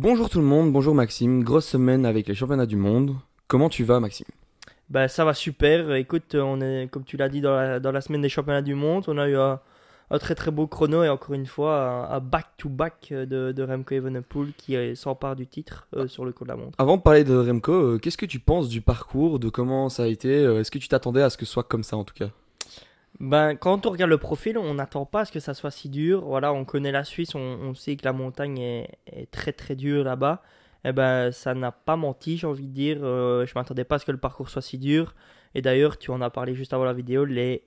Bonjour tout le monde, bonjour Maxime, grosse semaine avec les championnats du monde. Comment tu vas Maxime? Bah, ça va super. Écoute, on est, comme tu l'as dit, dans la semaine des championnats du monde. On a eu un très très beau chrono et encore une fois un back-to-back de Remco Evenepoel qui s'empare du titre sur le coup de la montre. Avant de parler de Remco, qu'est-ce que tu penses du parcours, de comment ça a été? Est-ce que tu t'attendais à ce que ce soit comme ça en tout cas? Ben, quand on regarde le profil, on n'attend pas à ce que ça soit si dur. Voilà, on connaît la Suisse, on sait que la montagne est très très dure là-bas. Et ben, ça n'a pas menti, j'ai envie de dire. Je m'attendais pas à ce que le parcours soit si dur. Et d'ailleurs, tu en as parlé juste avant la vidéo, les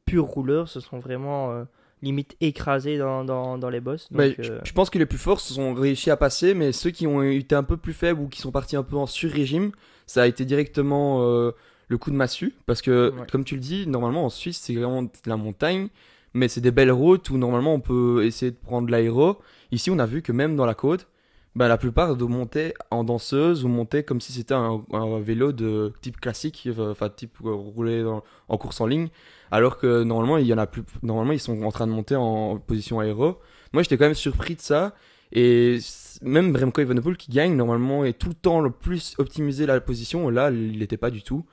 purs rouleurs se sont vraiment limite écrasés dans les bosses. Mais Donc, je pense que les plus forts se sont réussi à passer, mais ceux qui ont été un peu plus faibles ou qui sont partis un peu en sur-régime, ça a été directement le coup de massue. Parce que, ouais. comme tu le dis, normalement en Suisse c'est vraiment de la montagne, mais c'est des belles routes où normalement on peut essayer de prendre de l'aéro. Ici on a vu que même dans la côte, bah, la plupart de montaient en danseuse ou montaient comme si c'était un vélo de type classique, enfin type roulé en course en ligne, alors que normalement il y en a plus, normalement ils sont en train de monter en position aéro. Moi j'étais quand même surpris de ça et même Remco Evenepoel qui gagne normalement est tout le temps le plus optimisé la position, là il n'était pas du tout.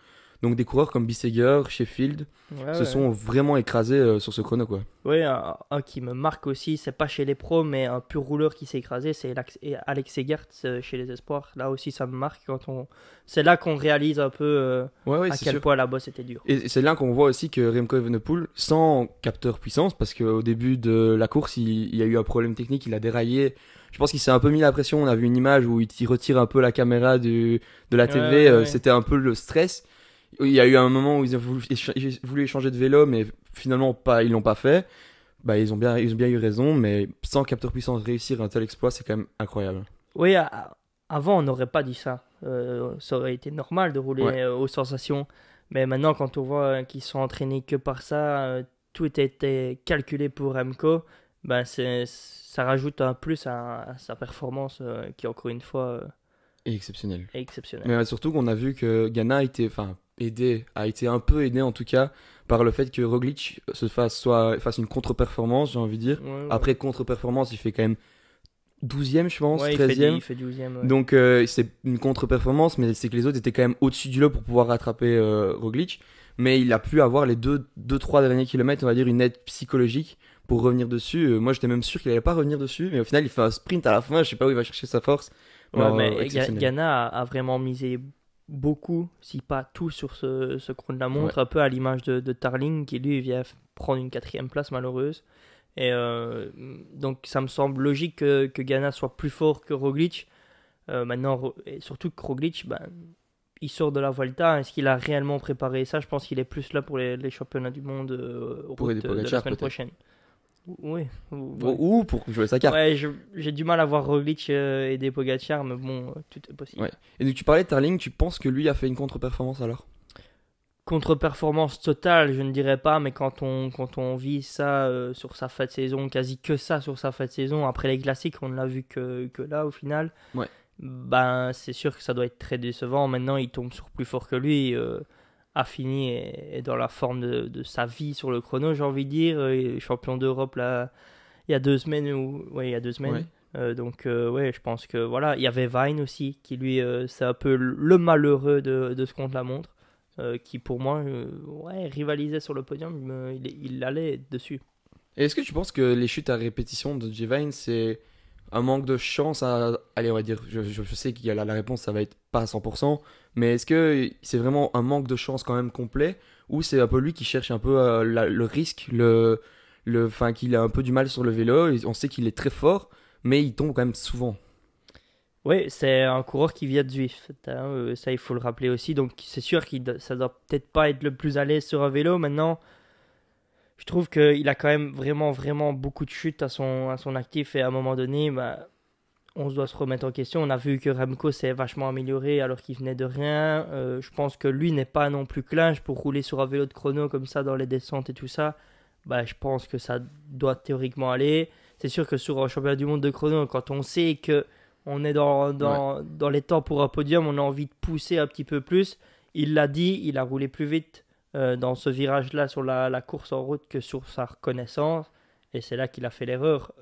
Donc des coureurs comme Bissegger, Sheffield Ouais, se ouais. sont vraiment écrasés sur ce chrono quoi. Oui, un qui me marque aussi, c'est pas chez les pros, mais un pur rouleur qui s'est écrasé, c'est Alex Segert chez les espoirs. Là aussi, ça me marque c'est là qu'on réalise un peu Ouais ouais à c'est quel sûr. point la bosse était dure. Et c'est là qu'on voit aussi que Remco Evenepoel, sans capteur puissance, parce qu'au début de la course, il y a eu un problème technique, il a déraillé. Je pense qu'il s'est un peu mis la pression. On a vu une image où il retire un peu la caméra de la Ouais, TV. ouais, ouais. C'était un peu le stress. Il y a eu un moment où ils ont voulu échanger de vélo, mais finalement pas, ils l'ont pas fait. Bah, ils ont bien eu raison, mais sans capteur puissance, réussir un tel exploit, c'est quand même incroyable. Oui, avant, on n'aurait pas dit ça. Ça aurait été normal de rouler Ouais, aux sensations. Mais maintenant, quand on voit qu'ils sont entraînés que par ça, tout était calculé pour Remco, ben ça rajoute un plus à sa performance qui, encore une fois, et exceptionnel. est exceptionnelle. Mais surtout qu'on a vu que Ghana a été, enfin, a été un peu aidé en tout cas par le fait que Roglic fasse une contre-performance, j'ai envie de dire. Ouais, ouais. Après contre-performance, il fait quand même 12e, je pense, Ouais, 13e. il fait 12e. Ouais. Donc c'est une contre-performance, mais c'est que les autres étaient quand même au-dessus du lot pour pouvoir rattraper Roglic. Mais il a pu avoir les deux, trois derniers kilomètres, on va dire, une aide psychologique pour revenir dessus. Moi, j'étais même sûr qu'il allait pas revenir dessus, mais au final, il fait un sprint à la fin. Je sais pas où il va chercher sa force. Mais Ouais, mais exceptionnel. Ghana a vraiment misé beaucoup, si pas tout, sur ce chrono de la Ouais. montre, un peu à l'image de Tarling, qui lui vient prendre une quatrième place malheureuse. Et donc ça me semble logique que Ghana soit plus fort que Roglic. Maintenant, et surtout que Roglic, ben, il sort de la Vuelta. Est-ce qu'il a réellement préparé ça? Je pense qu'il est plus là pour les championnats du monde Pour aider route de la Pogacar semaine peut-être. prochaine. Oui, ouais. Ou pour jouer sa carte. Ouais, j'ai du mal à voir Roglic aider Pogacar, mais bon, tout est possible. Ouais. Et donc tu parlais de Tarling, tu penses que lui a fait une contre-performance alors? Contre-performance totale, je ne dirais pas, mais quand on vit ça sur sa fin de saison, quasi que ça sur sa fin de saison, après les classiques, on ne l'a vu que là au final, Ouais. ben c'est sûr que ça doit être très décevant. Maintenant, il tombe sur plus fort que lui, Affini est dans la forme de sa vie sur le chrono, j'ai envie de dire. Il est champion d'Europe là, il y a 2 semaines, ouais, il y a 2 semaines. Ouais. Ouais, je pense que voilà, il y avait Vine aussi, qui lui, c'est un peu le malheureux de ce contre-la-montre, qui pour moi, ouais, rivalisait sur le podium, il allait être dessus. Et est-ce que tu penses que les chutes à répétition de J-Vine, c'est un manque de chance à... Allez, on va dire, je sais qu'il y a la réponse, ça va être pas à 100%, mais est-ce que c'est vraiment un manque de chance quand même complet, ou c'est un peu lui qui cherche un peu le risque, enfin, qu'il a un peu du mal sur le vélo, et on sait qu'il est très fort, mais il tombe quand même souvent. Oui, c'est un coureur qui vient de Zwift, hein, ça il faut le rappeler aussi, donc c'est sûr ça doit peut-être pas être le plus à l'aise sur un vélo. Maintenant, je trouve qu'il a quand même vraiment, vraiment beaucoup de chutes à son actif, et à un moment donné, bah, on se doit se remettre en question. On a vu que Remco s'est vachement amélioré alors qu'il venait de rien. Je pense que lui n'est pas non plus clinche pour rouler sur un vélo de chrono comme ça dans les descentes et tout ça. Bah, je pense que ça doit théoriquement aller. C'est sûr que sur un championnat du monde de chrono, quand on sait que on est Ouais. dans les temps pour un podium, on a envie de pousser un petit peu plus. Il l'a dit, il a roulé plus vite dans ce virage-là sur la course en route que sur sa reconnaissance. Et c'est là qu'il a fait l'erreur.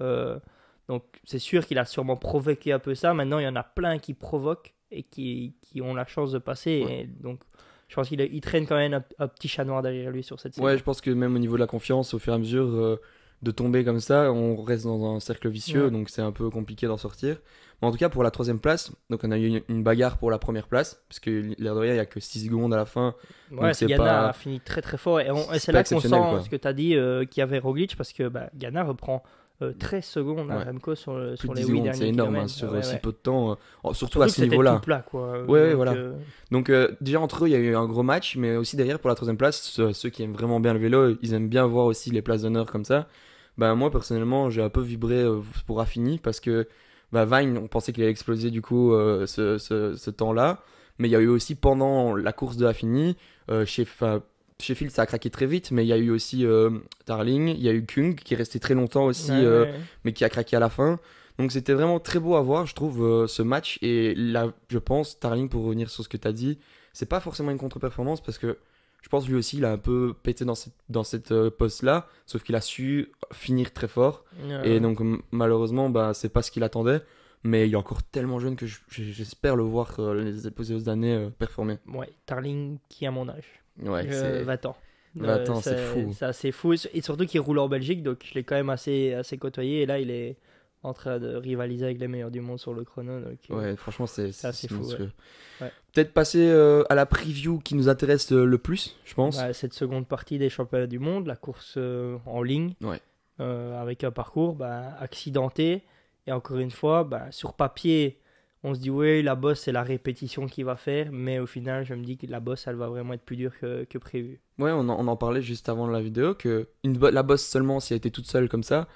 Donc c'est sûr qu'il a sûrement provoqué un peu ça. Maintenant, il y en a plein qui provoquent et qui ont la chance de passer. Ouais. Et donc, je pense qu'il traîne quand même un petit chat noir derrière lui sur cette saison. Ouais, je pense que même au niveau de la confiance, au fur et à mesure de tomber comme ça, on reste dans un cercle vicieux, Ouais. donc c'est un peu compliqué d'en sortir. Mais en tout cas, pour la troisième place, donc on a eu une bagarre pour la première place, parce que l'air de rien, il n'y a que 6 secondes à la fin. Ouais, Donc c'est Ghana pas- a fini très très fort. Et C'est c'est pas là qu'on exceptionnel, sent quoi. ce que tu as dit qu'il y avait Roglic, parce que Ghana reprend 13 secondes à Ouais. Remco sur, Plus sur de les 10 8 secondes, derniers c'est énorme hein, kilomètres. sur Ouais, si ouais. peu de temps, surtout Surtout à que ce c'était niveau-là. tout plat, quoi. Ouais, Donc, voilà. Donc déjà entre eux, il y a eu un gros match, mais aussi derrière pour la troisième place, ceux qui aiment vraiment bien le vélo, ils aiment bien voir aussi les places d'honneur comme ça. Bah moi personnellement, j'ai un peu vibré pour Raffini parce que Vine, on pensait qu'il allait exploser du coup ce temps-là, mais il y a eu aussi pendant la course de Raffini, Sheffield ça a craqué très vite, mais il y a eu aussi Tarling, il y a eu Kung qui est resté très longtemps aussi, ouais, ouais. mais qui a craqué à la fin. Donc c'était vraiment très beau à voir, je trouve, ce match. Et là, je pense, Tarling, pour revenir sur ce que tu as dit, c'est pas forcément une contre-performance parce que je pense lui aussi, il a un peu pété dans cette poste-là, sauf qu'il a su finir très fort. Et donc malheureusement, c'est pas ce qu'il attendait. Mais il est encore tellement jeune que j'espère le voir les épisodes années performer. Ouais, Tarling qui a mon âge. Ouais, c'est 20 ans. 20 ans, c'est fou. C'est assez fou. Et surtout qu'il roule en Belgique, donc je l'ai quand même assez côtoyé. Et là, il est en train de rivaliser avec les meilleurs du monde sur le chrono. Donc, Ouais, franchement, c'est assez fou, monstrueux. Ouais. Peut-être passer à la preview qui nous intéresse le plus, je pense. Cette seconde partie des championnats du monde, la course en ligne, Ouais. avec un parcours accidenté. Et encore une fois, sur papier, on se dit oui, la bosse, c'est la répétition qu'il va faire. Mais au final, je me dis que la bosse, elle va vraiment être plus dure que prévu. Ouais, on en parlait juste avant la vidéo que la bosse seulement, si elle était toute seule comme ça,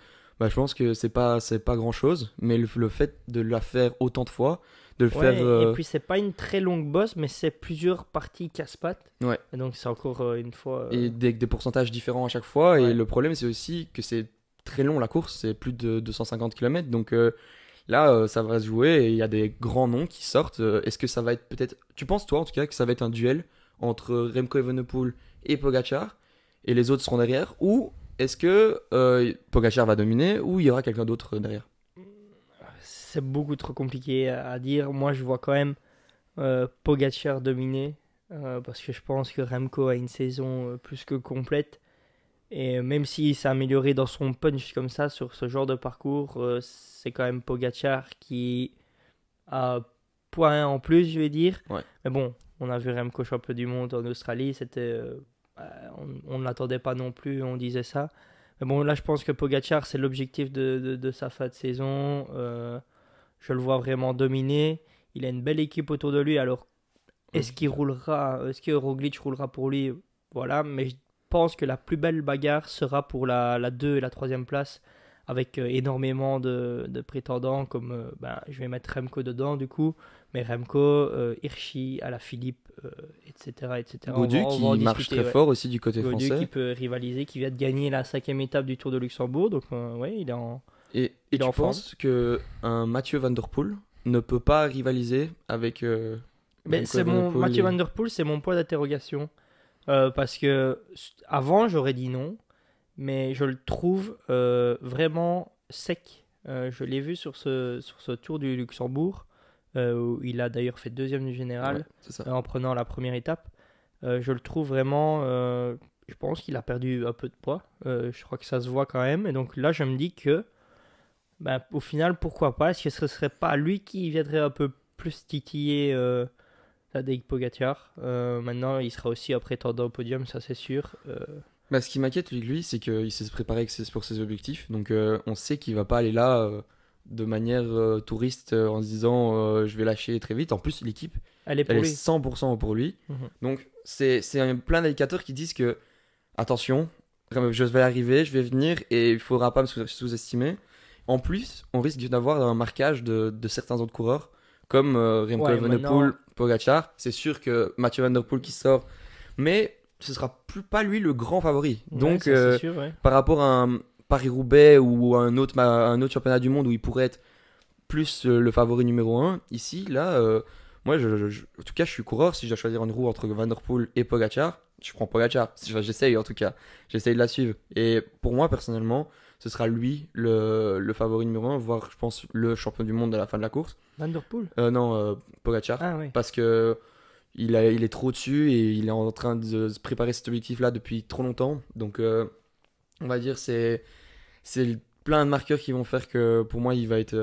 je pense que c'est pas grand chose. Mais le fait de la faire autant de fois, de le Ouais, faire. et puis c'est pas une très longue bosse, mais c'est plusieurs parties casse-pattes. Ouais. Et donc c'est encore une fois. Et des pourcentages différents à chaque fois. Ouais. Et le problème, c'est aussi que c'est très long la course, c'est plus de 250 km. Donc là, ça va se jouer et il y a des grands noms qui sortent. Est-ce que ça va être peut-être. Tu penses, toi, en tout cas, que ça va être un duel entre Remco Evenepoel et Pogacar et les autres seront derrière? Ou est-ce que Pogacar va dominer ou il y aura quelqu'un d'autre derrière? C'est beaucoup trop compliqué à dire. Moi, je vois quand même Pogacar dominer parce que je pense que Remco a une saison plus que complète. Et même s'il s'est amélioré dans son punch comme ça sur ce genre de parcours, c'est quand même Pogacar qui a point en plus, je vais dire. Ouais. Mais bon, on a vu Remco champion du monde en Australie, on ne l'attendait pas non plus, on disait ça. Mais bon, là, je pense que Pogacar, c'est l'objectif de sa fin de saison. Je le vois vraiment dominer. Il a une belle équipe autour de lui. Alors, est-ce que Roglic roulera pour lui? Voilà, mais je pense que la plus belle bagarre sera pour la 2 et la 3e place avec énormément de prétendants comme je vais mettre Remco dedans du coup, mais Remco, Hirschi, Alaphilippe, etc. Gaudu qui marche très fort aussi du côté Gaudu français. qui peut rivaliser, qui vient de gagner la 5e étape du Tour de Luxembourg, donc ouais, il est en... Et il est tu en forme. penses qu'un Mathieu Van Der Poel ne peut pas rivaliser avec Mais Remco c'est Evenepoel Mathieu et- Van Der Poel, c'est mon point d'interrogation. Parce que avant, j'aurais dit non, mais je le trouve vraiment sec. Je l'ai vu sur ce Tour du Luxembourg, où il a d'ailleurs fait 2e du général Ouais, c'est ça. en prenant la première étape. Je le trouve vraiment. Je pense qu'il a perdu un peu de poids. Je crois que ça se voit quand même. Et donc là, je me dis que, au final, pourquoi pas? Est-ce que ce serait pas lui qui viendrait un peu plus titiller Tadej Pogacar? Maintenant, il sera aussi un prétendant au podium, ça c'est sûr. Ce qui m'inquiète lui, c'est qu'il sait se préparer pour ses objectifs. Donc on sait qu'il va pas aller là de manière touriste en se disant je vais lâcher très vite. En plus, l'équipe, Elle est pour elle est lui. 100% pour lui. Mhm. Donc c'est plein d'indicateurs qui disent que attention, je vais arriver, je vais venir et il faudra pas me sous-estimer. En plus, on risque d'avoir un marquage de certains autres coureurs comme Remco Ouais, Evenepoel, maintenant- Pogacar. C'est sûr que Mathieu Van Der Poel qui sort, mais ce sera plus lui le grand favori. Ouais, Donc ça, c'est sûr, ouais. par rapport à un Paris-Roubaix ou à un autre championnat du monde où il pourrait être plus le favori numéro 1, ici, là, moi, en tout cas, je suis coureur. Si je dois choisir une roue entre Van Der Poel et Pogacar, je prends Pogacar. J'essaye en tout cas. J'essaye de la suivre. Et pour moi, personnellement, ce sera lui le favori numéro un, voire je pense le champion du monde à la fin de la course. Van der Poel. Non, Pogacar. Ah oui. Parce que il est trop dessus et il est en train de se préparer cet objectif-là depuis trop longtemps. Donc, on va dire c'est plein de marqueurs qui vont faire que pour moi, il va être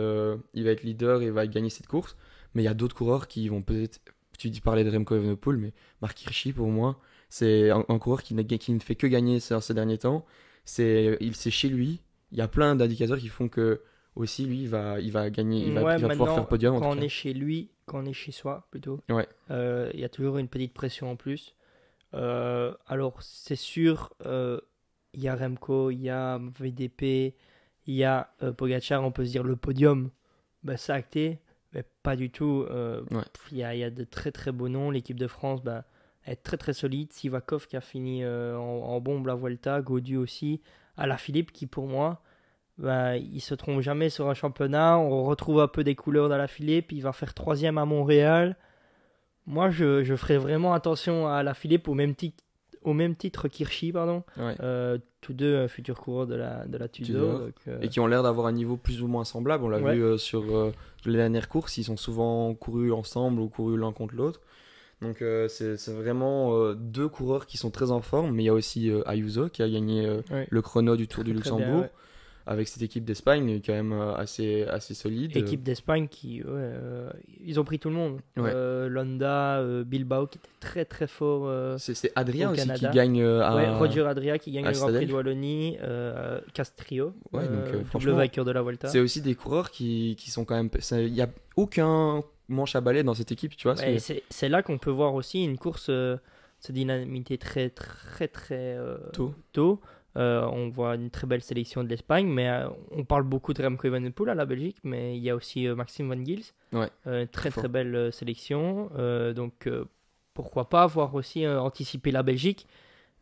leader et il va gagner cette course. Mais il y a d'autres coureurs qui vont peut-être. Tu dis parler de Remco Evenepoel, mais Marc Hirschi, pour moi, c'est un coureur qui ne fait que gagner ces derniers temps. C'est chez lui. Il y a plein d'indicateurs qui font que aussi lui il va gagner, il va pouvoir faire podium. En Quand tout on cas. est chez lui, quand on est chez soi plutôt, Ouais. il y a toujours une petite pression en plus. Alors c'est sûr, il y a Remco, il y a VDP, il y a Pogacar, on peut se dire le podium, bah, c'est acté, mais pas du tout. Ouais. Il y a de très très beaux noms. L'équipe de France bah, est très très solide. Sivakov qui a fini en bombe la Vuelta, Gaudu aussi, Alaphilippe qui pour moi, bah, il se trompe jamais sur un championnat. On retrouve un peu des couleurs d'Alaphilippe. Il va faire troisième à Montréal. Moi, je ferai vraiment attention à Alaphilippe au même titre qu'Hirschi, pardon. Ouais. Tous deux futurs coureurs de la Tudor. Donc, Et qui ont l'air d'avoir un niveau plus ou moins semblable. On l'a Ouais. vu sur les dernières courses, ils sont souvent courus ensemble ou courus l'un contre l'autre. Donc c'est vraiment deux coureurs qui sont très en forme. Mais il y a aussi Ayuso qui a gagné Ouais. le chrono du Tour du Très, très bien, Luxembourg ouais. avec cette équipe d'Espagne qui est quand même assez solide. Équipe d'Espagne qui, ils ont pris tout le monde. Ouais. Londa, Bilbao qui était très très fort. C'est Adrien au aussi Canada. qui gagne Ouais, Roger Adria qui gagne à le Grand Prix Stadel. de Wallonie, Castrio, Ouais, donc, double franchement, vainqueur de la Volta. c'est aussi des coureurs qui sont quand même. Il n'y a aucun manche à balai dans cette équipe, tu vois. Ouais, c'est là qu'on peut voir aussi une course se dynamiter très très très Tôt. On voit une très belle sélection de l'Espagne, mais on parle beaucoup de Remco Evenepoel à la Belgique, mais il y a aussi Maxime Van Gils, Ouais, très fort. très belle sélection. Donc pourquoi pas voir aussi anticiper la Belgique.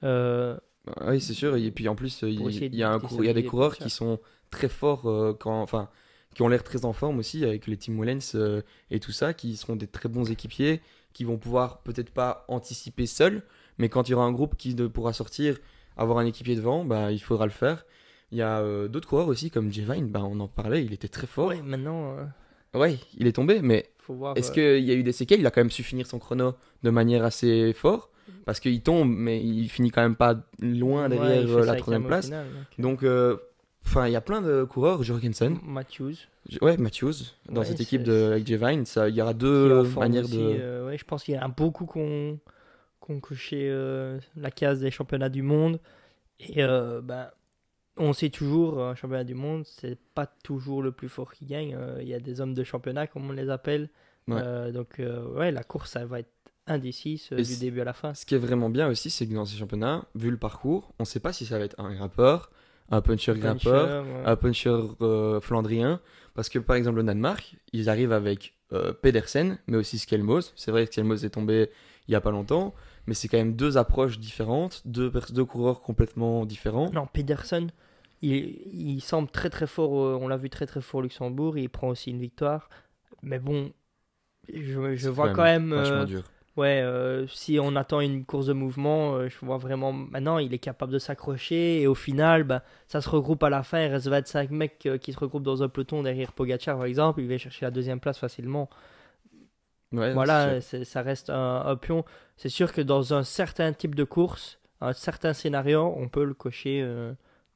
Oui, c'est sûr. Et puis en plus, essayer il y a de il y a des déstabiliser coureurs Pogacar. qui sont très forts, enfin, qui ont l'air très en forme aussi, avec les Tim Wellens et tout ça, qui seront des très bons équipiers, qui vont pouvoir peut-être pas anticiper seuls, mais quand il y aura un groupe qui pourra sortir, avoir un équipier devant, bah, il faudra le faire. Il y a d'autres coureurs aussi, comme Jevine, bah, on en parlait, il était très fort. Ouais, maintenant, Ouais, il est tombé, mais faut voir. est-ce qu'il y a eu des séquelles? Il a quand même su finir son chrono de manière assez forte. Parce qu'il tombe, mais il finit quand même pas loin Ouais, derrière il fait la ça troisième au place. final, Donc, enfin, il y a plein de coureurs. Jorgensen, Matthews. ouais, Matthews, dans Ouais, cette équipe c'est- avec Jevine, il y aura qui est deux en forme manières aussi, de. ouais, je pense qu'il y en a beaucoup qu'on coché la case des championnats du monde. Et ben, on sait toujours, un championnat du monde, c'est pas toujours le plus fort qui gagne. Il y a des hommes de championnat, comme on les appelle. Ouais. Donc, ouais, la course, ça va être indécise Et du début à la fin. Ce qui est vraiment bien aussi, c'est que dans ces championnats, vu le parcours, on sait pas si ça va être un grimpeur, un puncher grimpeur, Puncher, ouais. un puncher flandrien. Parce que par exemple, le Danemark, ils arrivent avec Pedersen, mais aussi Skelmos. C'est vrai que Skelmos est tombé il y a pas longtemps, mais c'est quand même deux approches différentes, deux coureurs complètement différents. Non, Pedersen, il semble très très fort. On l'a vu très très fort au Luxembourg. Il prend aussi une victoire. Mais bon, je C'est vois quand même. vachement dur. Ouais, si on attend une course de mouvement, je vois vraiment maintenant il est capable de s'accrocher et au final, bah, ça se regroupe à la fin. Il reste 25 mecs qui se regroupent dans un peloton derrière Pogacar par exemple. Il va chercher la deuxième place facilement. Ouais, non, c'est Voilà, sûr. ça reste un pion. C'est sûr que dans un certain type de course, un certain scénario, on peut le cocher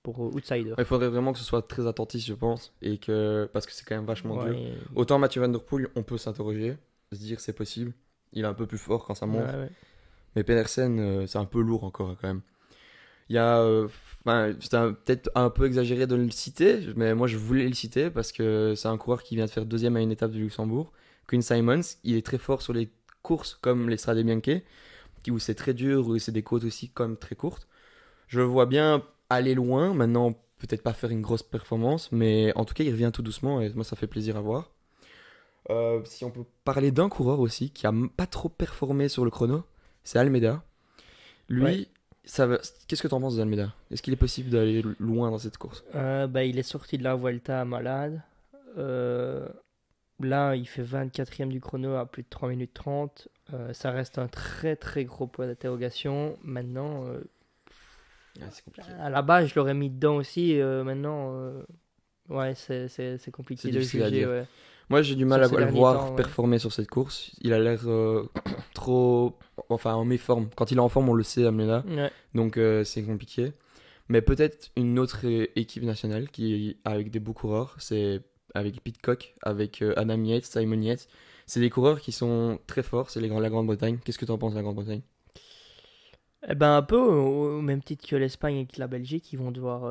pour outsider. Il faudrait vraiment que ce soit très attentif, je pense, et que parce que c'est quand même vachement dur. Ouais, Autant Mathieu Van Der Poel, on peut s'interroger, se dire c'est possible. Il est un peu plus fort quand ça monte. ouais. Mais Pedersen, c'est un peu lourd encore quand même. Il y a, c'est peut-être un peu exagéré de le citer, mais moi je voulais le citer parce que c'est un coureur qui vient de faire deuxième à une étape du Luxembourg. Quinn Simons, il est très fort sur les courses comme les Strade Bianche, où c'est très dur, où c'est des côtes aussi comme très courtes. Je le vois bien aller loin, maintenant peut-être pas faire une grosse performance, mais en tout cas il revient tout doucement et moi ça fait plaisir à voir. Si on peut parler d'un coureur aussi qui a pas trop performé sur le chrono, c'est Almeida. Lui, Ouais. qu'est-ce que tu en penses d'Almeida? Est-ce qu'il est possible d'aller loin dans cette course? Bah, il est sorti de la Vuelta malade. Là, il fait 24e du chrono à plus de 3 minutes 30. Ça reste un très très gros point d'interrogation. Maintenant, Ouais, c'est compliqué. À la base, je l'aurais mis dedans aussi. Maintenant, ouais, c'est compliqué C'est de difficile à juger. dire. Ouais. Moi, j'ai du mal Sur à ces le derniers voir temps, ouais. performer sur cette course. Il a l'air trop. Enfin, en méforme. Quand il est en forme, on le sait, Amela. Ouais. Donc, c'est compliqué. Mais peut-être une autre équipe nationale qui avec des beaux coureurs, c'est avec Pidcock, avec Adam Yates, Simon Yates. C'est des coureurs qui sont très forts, c'est la Grande-Bretagne. Qu'est-ce que tu en penses de la Grande-Bretagne? Eh ben, un peu au même titre que l'Espagne et que la Belgique, ils vont devoir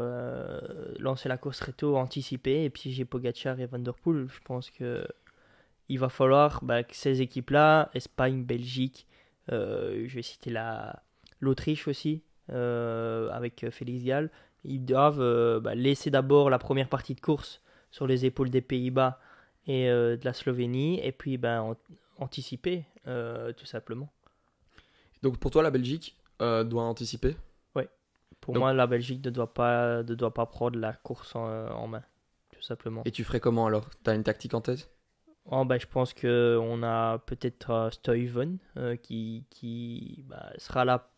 lancer la course très tôt, anticiper. Et puis j'ai Pogacar et Van Der Poel. Je pense que il va falloir que ces équipes-là, Espagne, Belgique, je vais citer l'Autriche aussi, avec Félix Gall, ils doivent laisser d'abord la première partie de course sur les épaules des Pays-Bas et de la Slovénie, et puis anticiper, tout simplement. Donc, pour toi, la Belgique doit anticiper. Ouais. Pour Donc- moi, la Belgique ne doit pas prendre la course en main, tout simplement. Et tu ferais comment alors? T'as une tactique en tête? Je pense qu'on a peut-être Stuyven qui sera là,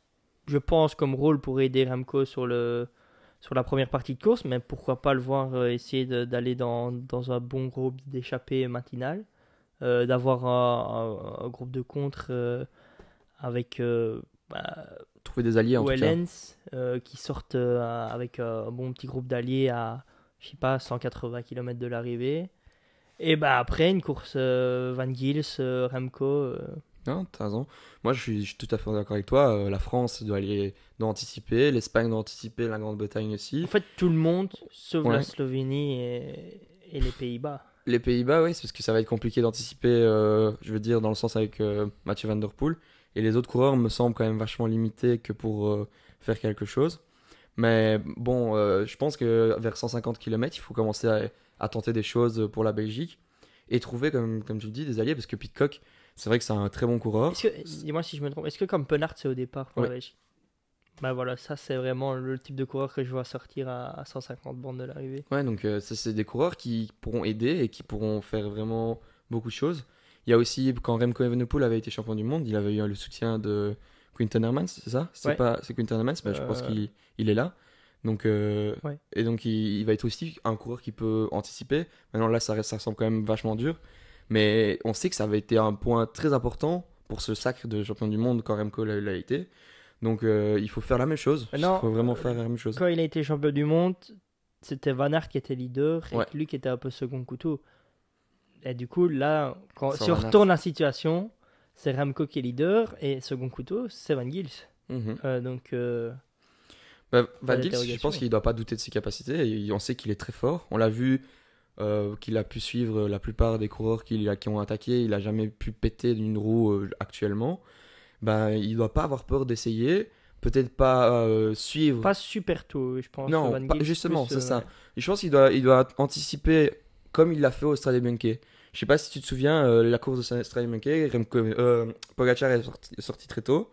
je pense, comme rôle pour aider Remco sur la première partie de course, mais pourquoi pas le voir essayer d'aller dans un bon groupe d'échappée matinale, d'avoir un groupe de contre avec Trouver des alliés en tout cas. Wellens qui sortent avec un bon petit groupe d'alliés à, je sais pas, 180 km de l'arrivée. Et après, une course Van Gils, Remco. Non, t'as raison. Moi, je suis tout à fait d'accord avec toi. La France doit anticiper, l'Espagne doit anticiper, la Grande-Bretagne aussi. En fait, tout le monde, sauf Ouais. la Slovénie et les Pays-Bas. Les Pays-Bas, oui, c'est parce que ça va être compliqué d'anticiper, je veux dire, dans le sens avec Mathieu Van Der Poel. Et les autres coureurs me semblent quand même vachement limités que pour faire quelque chose. Mais bon, je pense que vers 150 km, il faut commencer à tenter des choses pour la Belgique et trouver, comme tu le dis, des alliés parce que Pidcock, c'est vrai que c'est un très bon coureur. Dis-moi si je me trompe, est-ce que comme Penart c'est au départ pour Ouais. la Belgique? Voilà, ça c'est vraiment le type de coureur que je vois sortir à 150 bornes de l'arrivée. Ouais, donc ça, c'est des coureurs qui pourront aider et qui pourront faire vraiment beaucoup de choses. Il y a aussi, quand Remco Evenepoel avait été champion du monde, il avait eu le soutien de Quinten Hermans, c'est ça? Ouais. C'est Quinten Hermans, mais je pense Euh, qu'il est là. Donc, Ouais. et donc il va être aussi un coureur qui peut anticiper. Maintenant là, ça ressemble quand même vachement dur. Mais on sait que ça avait été un point très important pour ce sacre de champion du monde quand Remco l'a été. Donc il faut faire la même chose. Il Maintenant, faut vraiment faire la même chose. Quand il a été champion du monde, c'était Van Aert qui était leader et Ouais. lui qui était un peu second couteau. Et du coup, là, Sans si on Van Aert. retourne la situation, c'est Remco qui est leader et second couteau, c'est Van Gils. Mhm. Donc, Van Pas Gils, je d'interrogation. pense qu'il ne doit pas douter de ses capacités. Et on sait qu'il est très fort. On l'a vu qu'il a pu suivre la plupart des coureurs qui ont attaqué. Il n'a jamais pu péter d'une roue actuellement. Il ne doit pas avoir peur d'essayer. Peut-être pas suivre. pas super tôt, je pense. Non, Van pas- Gils, justement, plus, c'est ça. Et je pense qu'il doit anticiper comme il l'a fait au Strade Bianche. Je sais pas si tu te souviens, la course de Strade Bianche, Pogacar est sorti très tôt.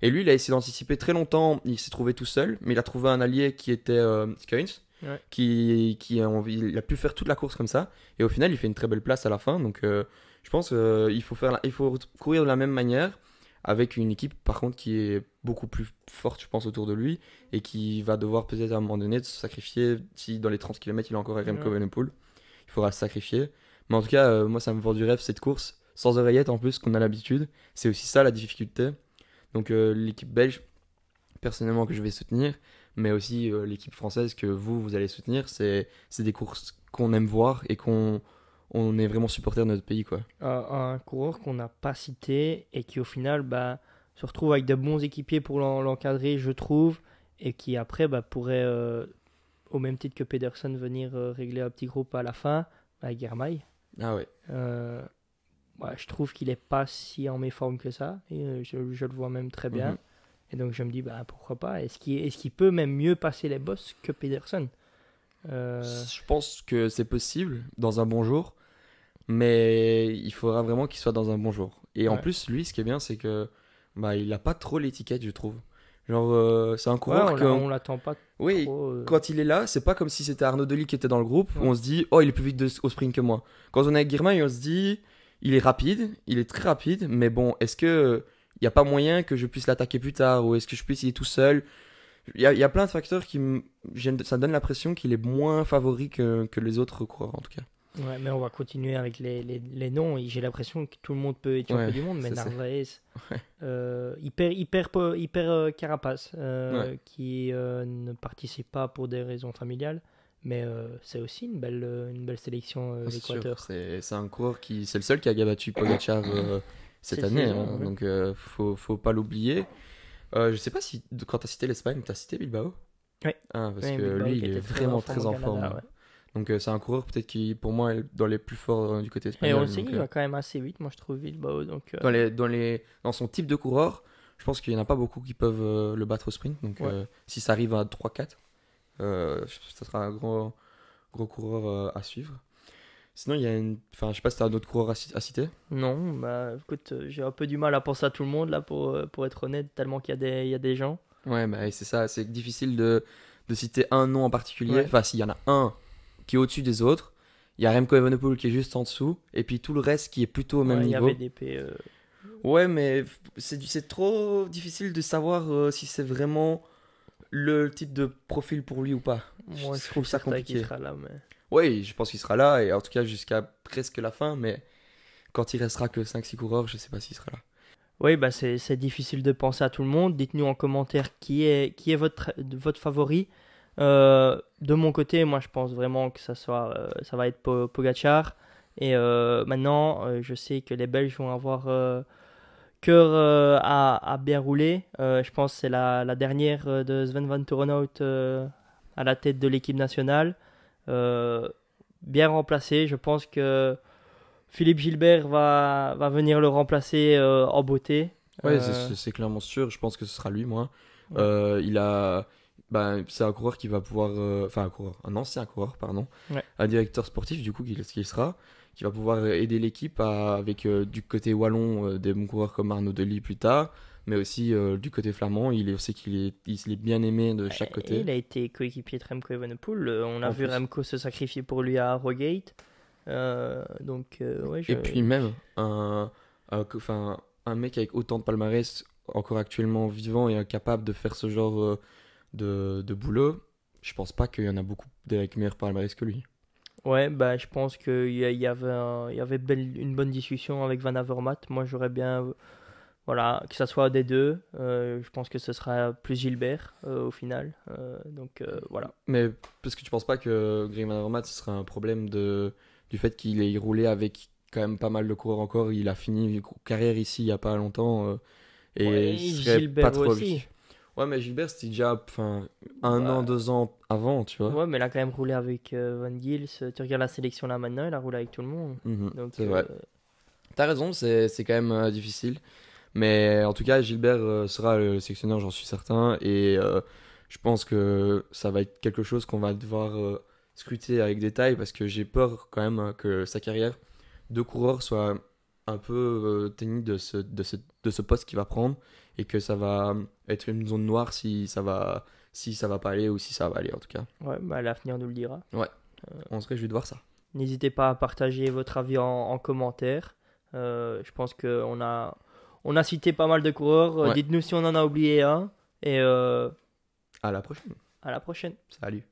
Et lui, il a essayé d'anticiper très longtemps. Il s'est trouvé tout seul, mais il a trouvé un allié qui était Skuins, Ouais. il a pu faire toute la course comme ça. Et au final, il fait une très belle place à la fin. Donc, je pense qu'il faut courir de la même manière avec une équipe, par contre, qui est beaucoup plus forte, je pense, autour de lui et qui va devoir peut-être à un moment donné se sacrifier. Si dans les 30 km, il a encore Remco Ouais. Evenepoel, il faudra se sacrifier. Mais en tout cas, moi, ça me vend du rêve cette course, sans oreillette en plus, qu'on a l'habitude. C'est aussi ça la difficulté. Donc, l'équipe belge, personnellement, que je vais soutenir, mais aussi l'équipe française que vous allez soutenir, c'est des courses qu'on aime voir et on est vraiment supporter de notre pays, quoi. Un coureur qu'on n'a pas cité et qui, au final, se retrouve avec de bons équipiers pour l'encadrer, je trouve, et qui, après, pourrait, au même titre que Pedersen, venir régler un petit groupe à la fin, avec Girmay. Ah ouais. Je trouve qu'il est pas si en méforme que ça, et je le vois même très bien. Mhm. Et donc je me dis, pourquoi pas? Est-ce qu'il peut même mieux passer les bosses que Pedersen? Je pense que c'est possible dans un bon jour, mais il faudra vraiment qu'il soit dans un bon jour. Et en Ouais. plus, lui, ce qui est bien, c'est que il a pas trop l'étiquette, je trouve. Genre, c'est un Ouais, coureur que, on l'attend pas oui, trop. quand il est là, c'est pas comme si c'était Arnaud Delis qui était dans le groupe, où Ouais. on se dit, oh, il est plus vite au sprint que moi. Quand on est avec Guirmin, on se dit, il est rapide, il est très rapide, mais bon, est-ce que il y a pas moyen que je puisse l'attaquer plus tard, ou est-ce que je puisse y aller tout seul? il y a plein de facteurs ça donne l'impression qu'il est moins favori que les autres coureurs, en tout cas. Ouais, mais on va continuer avec les noms. J'ai l'impression que tout le monde peut être champion Ouais, du monde, mais c'est ça. Narvaez, Ouais. Carapace, Ouais. qui ne participe pas pour des raisons familiales, mais c'est aussi une belle sélection, Ah, c'est sûr. l'Équateur. C'est un coureur c'est le seul qui a battu Pogacar cette Cette année, saison, hein, ouais. donc faut pas l'oublier. Je sais pas si quand t'as cité l'Espagne, t'as cité Bilbao? Ouais. Ah, parce Ouais, que Bilbao lui, qui il est était vraiment très en au forme. Canada, ouais. Donc c'est un coureur peut-être qui, pour moi, est dans les plus forts du côté Et on espagnol. le sait Donc, qu'il va quand même assez vite, moi je trouve, Bilbao. Donc, dans son type de coureur, je pense qu'il n'y en a pas beaucoup qui peuvent le battre au sprint. Donc Ouais. si ça arrive à 3-4, ça sera un gros coureur à suivre. Sinon, il y a enfin, je sais pas si tu as un autre coureur à citer. non, bah écoute, j'ai un peu du mal à penser à tout le monde là pour être honnête, tellement il y a des gens. Ouais, bah, c'est ça, c'est difficile de citer un nom en particulier. Ouais. Enfin, s'il y en a un qui est au-dessus des autres, il y a Remco Evenepoel qui est juste en dessous, et puis tout le reste qui est plutôt au même Ouais, il y niveau. avait des P. Ouais, mais c'est trop difficile de savoir si c'est vraiment le type de profil pour lui ou pas. Moi, je Je suis trouve ça certain qu'il compliqué. sera là, mais. Oui, je pense qu'il sera là, et en tout cas jusqu'à presque la fin, mais quand il restera que 5-6 coureurs, je sais pas s'il sera là. Oui, bah c'est difficile de penser à tout le monde. Dites-nous en commentaire qui est votre favori. De mon côté, moi je pense vraiment que ça va être Pogacar. Et maintenant, je sais que les Belges vont avoir cœur à bien rouler. Je pense que c'est la dernière de Sven Van Torenhout à la tête de l'équipe nationale. Euh, Bien remplacé. Je pense que Philippe Gilbert va venir le remplacer en beauté. Ouais, Euh, c'est clairement sûr, je pense que ce sera lui, moi. ouais, Il a. Ben, c'est un coureur qui va pouvoir. Enfin, un ancien coureur, pardon. ouais. Un directeur sportif, du coup, qui sera. Qui va pouvoir aider l'équipe avec du côté wallon des bons coureurs comme Arnaud Delis plus tard. Mais aussi du côté flamand, il sait il est bien aimé de chaque Et côté. il a été coéquipier de Remco Evenepoel. On a En vu plus. Remco se sacrifier pour lui à Harrogate. Ouais, Et puis même, enfin, un mec avec autant de palmarès, encore actuellement vivant et capable de faire ce genre de boulot, je pense pas qu'il y en a beaucoup avec meilleur palmarès que lui. ouais, bah, je pense qu'il y avait, une bonne discussion avec Van Avermaet. Moi, j'aurais bien, voilà, que ça soit des deux. Je pense que ce sera plus Gilbert au final. Voilà. Mais parce que tu penses pas que Greg Van Avermaet, ce serait un problème du fait qu'il ait roulé avec quand même pas mal de coureurs encore, il a fini une carrière ici il y a pas longtemps Ouais, et ce serait pas Gilbert trop aussi. objectif. Ouais, mais Gilbert, c'était déjà enfin, un an, Bah, 2 ans avant, tu vois. ouais, mais il a quand même roulé avec Van Gils. Tu regardes la sélection là maintenant, il a roulé avec tout le monde. Mhm, Donc, c'est vrai. T'as raison, c'est quand même difficile. Mais en tout cas, Gilbert sera le sélectionneur, j'en suis certain. Et je pense que ça va être quelque chose qu'on va devoir scruter avec détail parce que j'ai peur quand même que sa carrière de coureur soit un peu tenue de ce poste qu'il va prendre et que ça va être une zone noire si ça va pas aller ou si ça va aller en tout cas. ouais, bah, l'avenir nous le dira. Ouais, on se réjouit de voir ça. N'hésitez pas à partager votre avis en commentaire. Je pense on a cité pas mal de coureurs. Ouais, Dites-nous si on en a oublié un. Et à la prochaine. à la prochaine. Salut.